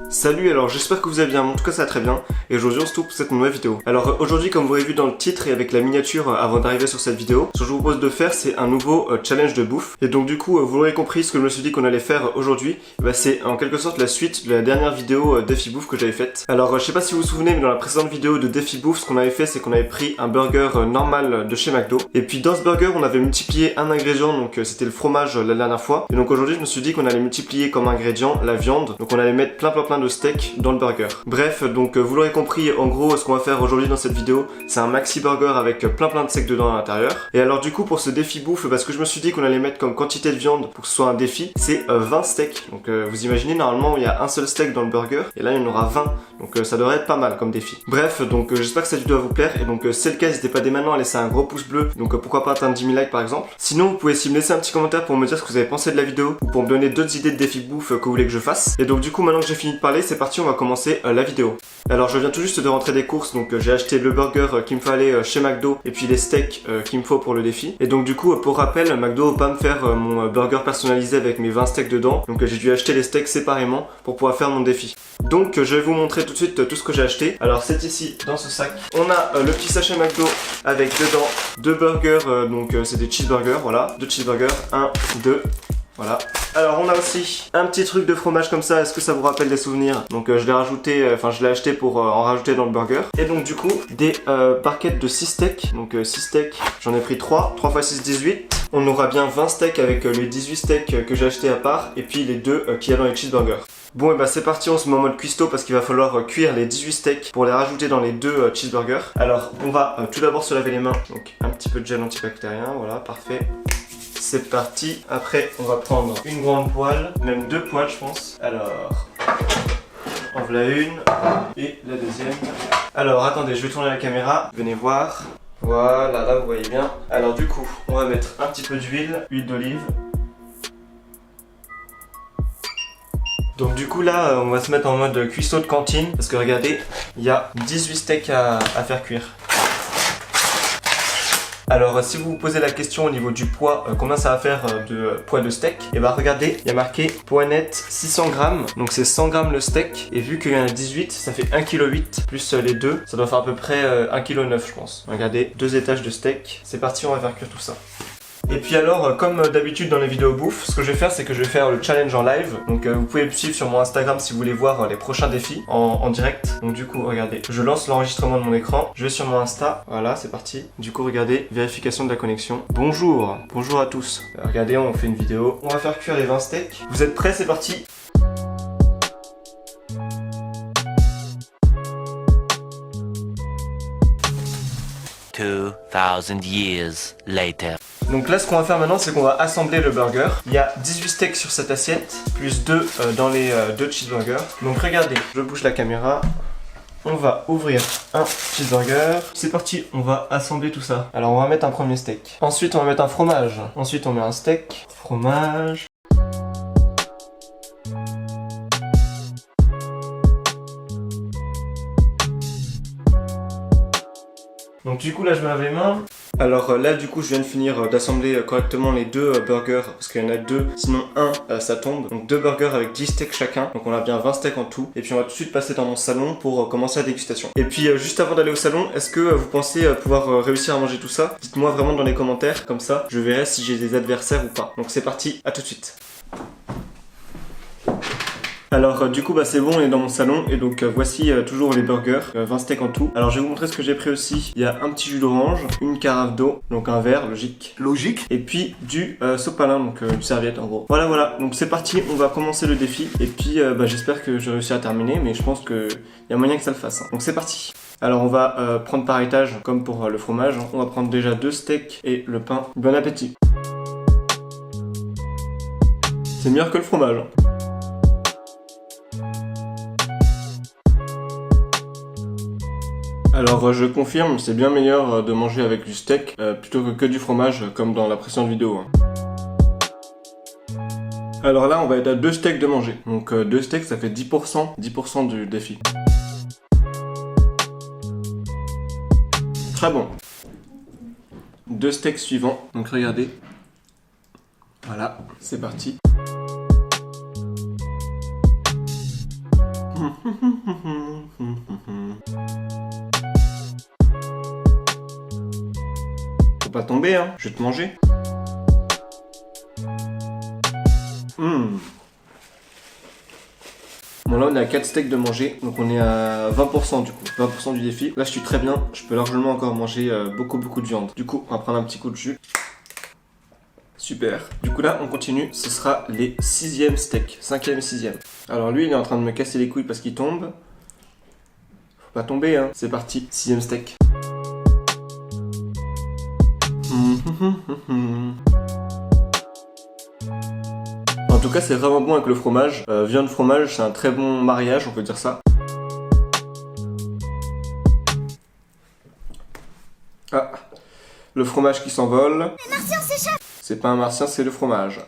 Salut, alors j'espère que vous allez bien, en tout cas ça va très bien, et aujourd'hui on se retrouve pour cette nouvelle vidéo. Alors aujourd'hui, comme vous l'avez vu dans le titre et avec la miniature avant d'arriver sur cette vidéo, ce que je vous propose de faire c'est un nouveau challenge de bouffe. Et donc du coup, vous l'aurez compris, ce que je me suis dit qu'on allait faire aujourd'hui, c'est en quelque sorte la suite de la dernière vidéo défi bouffe que j'avais faite. Alors je sais pas si vous vous souvenez, mais dans la précédente vidéo de défi bouffe, ce qu'on avait fait c'est qu'on avait pris un burger normal de chez McDo, et puis dans ce burger on avait multiplié un ingrédient, donc c'était le fromage la dernière fois, et donc aujourd'hui je me suis dit qu'on allait multiplier comme ingrédient la viande, donc on allait mettre plein de steak dans le burger. Bref, donc vous l'aurez compris, en gros ce qu'on va faire aujourd'hui dans cette vidéo, c'est un maxi burger avec plein de steak dedans à l'intérieur. Et alors du coup pour ce défi bouffe, parce que je me suis dit qu'on allait mettre comme quantité de viande pour que ce soit un défi, c'est 20 steaks. Donc vous imaginez, normalement il y a un seul steak dans le burger, et là il y en aura 20, donc ça devrait être pas mal comme défi. Bref, donc j'espère que cette vidéo va vous plaire, et donc si c'est le cas, n'hésitez pas dès maintenant à laisser un gros pouce bleu, donc pourquoi pas atteindre 10 000 likes par exemple. Sinon vous pouvez aussi me laisser un petit commentaire pour me dire ce que vous avez pensé de la vidéo, ou pour me donner d'autres idées de défi bouffe que vous voulez que je fasse. Et donc du coup maintenant que j'ai fini de parler, c'est parti, on va commencer la vidéo. Alors je viens tout juste de rentrer des courses, donc j'ai acheté le burger qu'il me fallait chez McDo, et puis les steaks qu'il me faut pour le défi. Et donc du coup pour rappel, McDo va pas me faire mon burger personnalisé avec mes 20 steaks dedans, donc j'ai dû acheter les steaks séparément pour pouvoir faire mon défi. Donc je vais vous montrer tout de suite tout ce que j'ai acheté. Alors c'est ici dans ce sac, on a le petit sachet McDo avec dedans deux burgers, donc c'est des cheeseburgers, voilà, deux cheeseburgers, 1, 2. Voilà. Alors on a aussi un petit truc de fromage comme ça, est-ce que ça vous rappelle des souvenirs? Donc je l'ai rajouté, je l'ai acheté pour en rajouter dans le burger. Et donc du coup, des barquettes de 6 steaks, donc 6 steaks, j'en ai pris 3 x 6, 18. On aura bien 20 steaks avec les 18 steaks que j'ai acheté à part, et puis les deux qu'il y a dans les cheeseburgers. Bon, et bah c'est parti, on se met en mode cuistot parce qu'il va falloir cuire les 18 steaks pour les rajouter dans les deux cheeseburgers. Alors on va tout d'abord se laver les mains, donc un petit peu de gel antibactérien, voilà, parfait. C'est parti. Après, on va prendre une grande poêle, même deux poêles, je pense. Alors, en voilà une et la deuxième. Alors, attendez, je vais tourner la caméra. Venez voir. Voilà, là, vous voyez bien. Alors, du coup, on va mettre un petit peu d'huile, huile d'olive. Donc du coup là, on va se mettre en mode cuistot de cantine parce que regardez, il y a 18 steaks à faire cuire. Alors si vous vous posez la question au niveau du poids, combien ça va faire de poids de steak, et bah regardez, il y a marqué poids net 600 grammes, donc c'est 100 grammes le steak, et vu qu'il y en a 18, ça fait 1,8 kg plus les deux, ça doit faire à peu près 1,9 kg je pense. Regardez, 2 étages de steak, c'est parti, on va faire cuire tout ça. Et puis alors, comme d'habitude dans les vidéos bouffe, ce que je vais faire c'est que je vais faire le challenge en live. Donc vous pouvez me suivre sur mon Instagram si vous voulez voir les prochains défis en direct. Donc du coup regardez, je lance l'enregistrement de mon écran, je vais sur mon Insta, voilà c'est parti. Du coup regardez, vérification de la connexion. Bonjour à tous. Regardez, on fait une vidéo, on va faire cuire les 20 steaks. Vous êtes prêts? C'est parti. $2,000 years later. Donc là ce qu'on va faire maintenant c'est qu'on va assembler le burger. Il y a 18 steaks sur cette assiette, plus 2 dans les deux cheeseburgers. Donc regardez, je bouge la caméra. On va ouvrir un cheeseburger. C'est parti, on va assembler tout ça. Alors on va mettre un premier steak. Ensuite on va mettre un fromage. Ensuite on met un steak, fromage. Donc du coup là je me lave les mains. Alors là du coup je viens de finir d'assembler correctement les deux burgers parce qu'il y en a deux, sinon un ça tombe. Donc deux burgers avec 10 steaks chacun, donc on a bien 20 steaks en tout. Et puis on va tout de suite passer dans mon salon pour commencer la dégustation. Et puis juste avant d'aller au salon, est-ce que vous pensez pouvoir réussir à manger tout ça? Dites-moi vraiment dans les commentaires, comme ça je verrai si j'ai des adversaires ou pas. Donc c'est parti, à tout de suite. Alors du coup c'est bon, on est dans mon salon et donc voici toujours les burgers, 20 steaks en tout. Alors je vais vous montrer ce que j'ai pris aussi. Il y a un petit jus d'orange, une carafe d'eau, donc un verre, logique. Et puis du sopalin, donc une serviette en gros. Voilà, donc c'est parti, on va commencer le défi. Et puis j'espère que je réussis à terminer, mais je pense qu'il y a moyen que ça le fasse. Donc c'est parti. Alors on va prendre par étage, comme pour le fromage. On va prendre déjà 2 steaks et le pain. Bon appétit. C'est meilleur que le fromage. Alors je confirme, c'est bien meilleur de manger avec du steak plutôt que du fromage comme dans la précédente vidéo. Alors là on va être à 2 steaks de manger. Donc 2 steaks ça fait 10% du défi. Très bon. 2 steaks suivants, donc regardez. Voilà, c'est parti. Faut pas tomber, hein, je vais te manger. Bon là on est à 4 steaks de manger, donc on est à 20% du coup, 20% du défi. Là je suis très bien, je peux largement encore manger beaucoup de viande. Du coup on va prendre un petit coup de jus. Super. Du coup là on continue, ce sera les 6e steaks, 5e et 6e. Alors lui il est en train de me casser les couilles parce qu'il tombe. Faut pas tomber hein, c'est parti, 6e steak. En tout cas c'est vraiment bon avec le fromage, viande fromage c'est un très bon mariage on peut dire ça. Ah, le fromage qui s'envole. Le martien s'échappe. C'est pas un martien, c'est le fromage.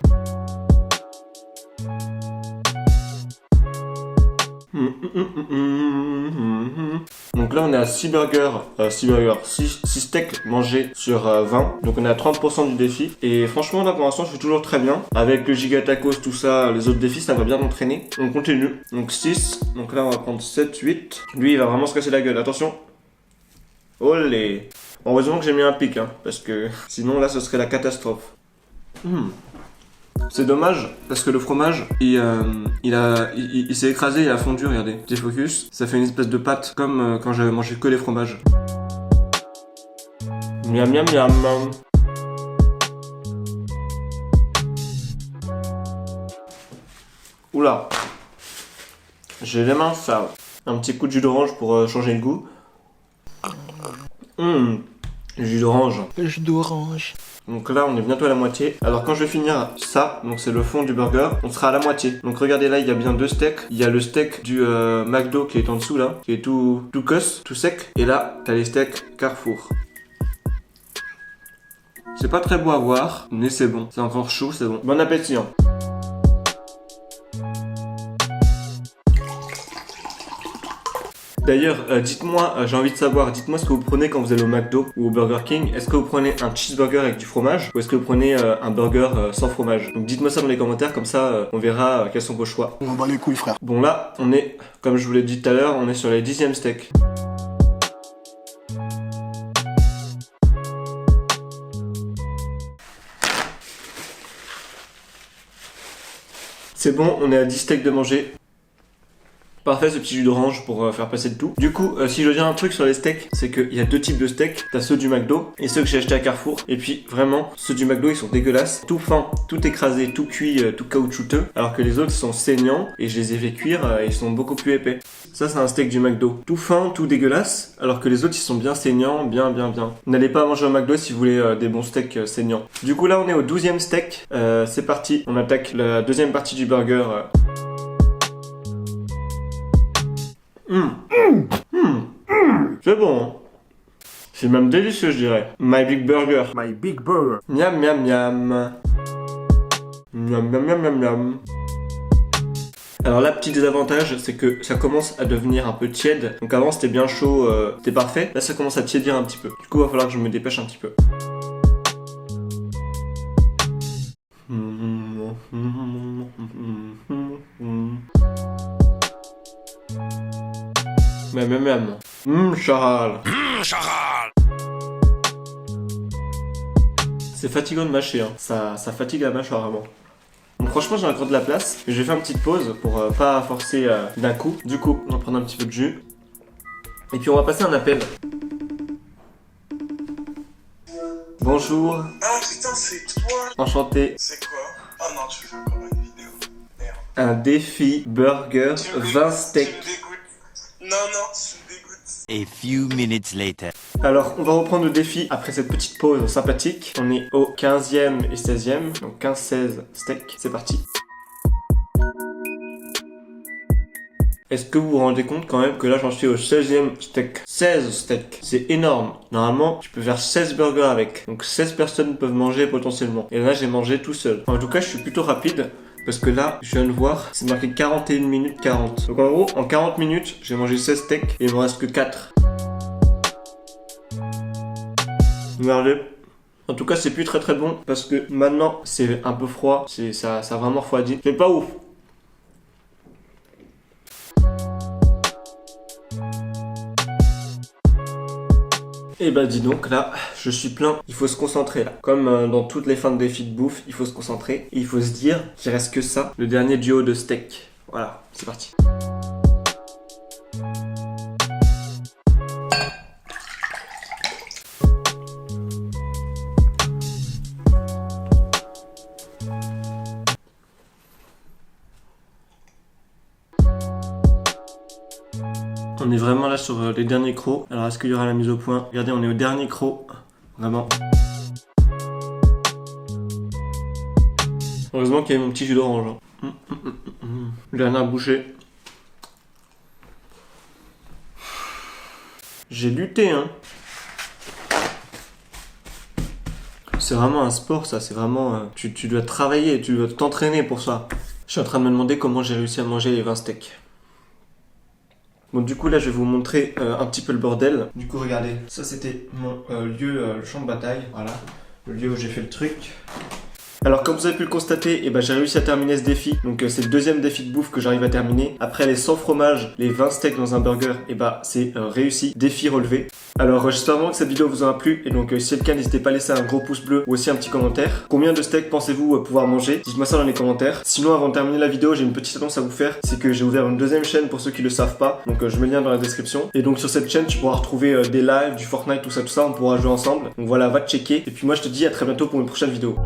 Donc là on est à 6 burgers, 6 steaks mangés sur 20. Donc on est à 30% du défi. Et franchement là pour l'instant je suis toujours très bien. Avec le giga tacos, tout ça, les autres défis ça va bien m'entraîner. On continue. Donc 6, donc là on va prendre 7, 8. Lui il va vraiment se casser la gueule, attention. Olé. Heureusement que j'ai mis un pic hein, parce que sinon là ce serait la catastrophe. C'est dommage parce que le fromage il s'est écrasé, il a fondu, regardez. Petit focus, ça fait une espèce de pâte comme quand j'avais mangé que les fromages. Miam miam miam. Oula, j'ai les mains sales. Un petit coup de jus d'orange pour changer le goût. Jus d'orange. Jus d'orange. Donc là on est bientôt à la moitié. Alors quand je vais finir ça, donc c'est le fond du burger, on sera à la moitié. Donc regardez là il y a bien 2 steaks. Il y a le steak du McDo qui est en dessous là, qui est tout cuss, tout sec. Et là t'as les steaks Carrefour. C'est pas très beau à voir, mais c'est bon. C'est encore chaud, c'est bon. Bon appétit hein. D'ailleurs, dites-moi, j'ai envie de savoir, dites-moi ce que vous prenez quand vous allez au McDo ou au Burger King. Est-ce que vous prenez un cheeseburger avec du fromage ou est-ce que vous prenez un burger sans fromage? Donc dites-moi ça dans les commentaires, comme ça on verra quels sont vos choix. On bat les couilles, frère. Bon là, on est, comme je vous l'ai dit tout à l'heure, on est sur les 10e steaks. C'est bon, on est à 10 steaks de manger. Parfait ce petit jus d'orange pour faire passer le tout. Du coup, si je veux dire un truc sur les steaks, c'est qu'il y a 2 types de steaks. T'as ceux du McDo et ceux que j'ai achetés à Carrefour. Et puis vraiment, ceux du McDo ils sont dégueulasses. Tout fin, tout écrasé, tout cuit, tout caoutchouteux. Alors que les autres sont saignants et je les ai fait cuire et ils sont beaucoup plus épais. Ça c'est un steak du McDo. Tout fin, tout dégueulasse. Alors que les autres ils sont bien saignants, bien. N'allez pas manger au McDo si vous voulez des bons steaks saignants. Du coup là on est au 12e steak. C'est parti, on attaque la deuxième partie du burger. C'est bon. C'est même délicieux, je dirais. My Big Burger. My big burger. Miam miam miam. Miam miam miam miam miam. Alors là, petit désavantage, c'est que ça commence à devenir un peu tiède. Donc avant c'était bien chaud, c'était parfait. Là ça commence à tiédir un petit peu. Du coup il va falloir que je me dépêche un petit peu. Même. Charal. Charal. C'est fatigant de mâcher, hein. Ça fatigue la mâchoire vraiment. Donc franchement j'ai encore de la place. Je vais faire une petite pause pour pas forcer d'un coup. Du coup, on va prendre un petit peu de jus. Et puis on va passer un appel. Bonjour. Ah putain, c'est toi. Enchanté. C'est quoi? Oh non, tu fais encore une vidéo. Merde. Un défi burger Tu me 20 dégoûtes, steaks. Tu me dégoûtes. Non, tu me dégoûtes. A few minutes later. Alors, on va reprendre le défi après cette petite pause sympathique. On est au 15e et 16e, donc 15-16 steaks. C'est parti. Est-ce que vous vous rendez compte quand même que là j'en suis au 16e steak? 16 steaks, c'est énorme. Normalement, tu peux faire 16 burgers avec. Donc 16 personnes peuvent manger potentiellement. Et là j'ai mangé tout seul. En tout cas, je suis plutôt rapide. Parce que là, je viens de voir, c'est marqué 41 minutes 40. Donc en gros, en 40 minutes, j'ai mangé 16 steaks et il me reste que 4. Regardez. En tout cas, c'est plus très bon parce que maintenant, c'est un peu froid. Ça a vraiment refroidi. C'est pas ouf. Et bah dis donc, là, je suis plein. Il faut se concentrer là. Comme dans toutes les fins de défis de bouffe, il faut se concentrer. Et il faut se dire qu'il reste que ça. Le dernier duo de steak. Voilà, c'est parti. On est vraiment là sur les derniers crocs. Alors est-ce qu'il y aura la mise au point? Regardez, on est au dernier croc. Vraiment. Heureusement qu'il y avait mon petit jus d'orange. Dernière bouchée. J'ai lutté, hein. C'est vraiment un sport, ça. C'est vraiment... tu dois travailler, tu dois t'entraîner pour ça. Je suis en train de me demander comment j'ai réussi à manger les 20 steaks. Bon, du coup, là, je vais vous montrer un petit peu le bordel. Du coup, regardez, ça, c'était mon lieu, le champ de bataille. Voilà, le lieu où j'ai fait le truc. Alors, comme vous avez pu le constater, j'ai réussi à terminer ce défi. Donc, c'est le deuxième défi de bouffe que j'arrive à terminer. Après les 100 fromages, les 20 steaks dans un burger, c'est réussi. Défi relevé. Alors, j'espère vraiment que cette vidéo vous aura plu. Et donc, si c'est le cas, n'hésitez pas à laisser un gros pouce bleu ou aussi un petit commentaire. Combien de steaks pensez-vous pouvoir manger? Dites-moi ça dans les commentaires. Sinon, avant de terminer la vidéo, j'ai une petite annonce à vous faire. C'est que j'ai ouvert une deuxième chaîne pour ceux qui le savent pas. Donc, je mets le lien dans la description. Et donc, sur cette chaîne, tu pourras retrouver des lives, du Fortnite, tout ça. On pourra jouer ensemble. Donc voilà, va te checker. Et puis moi, je te dis à très bientôt pour une prochaine vidéo.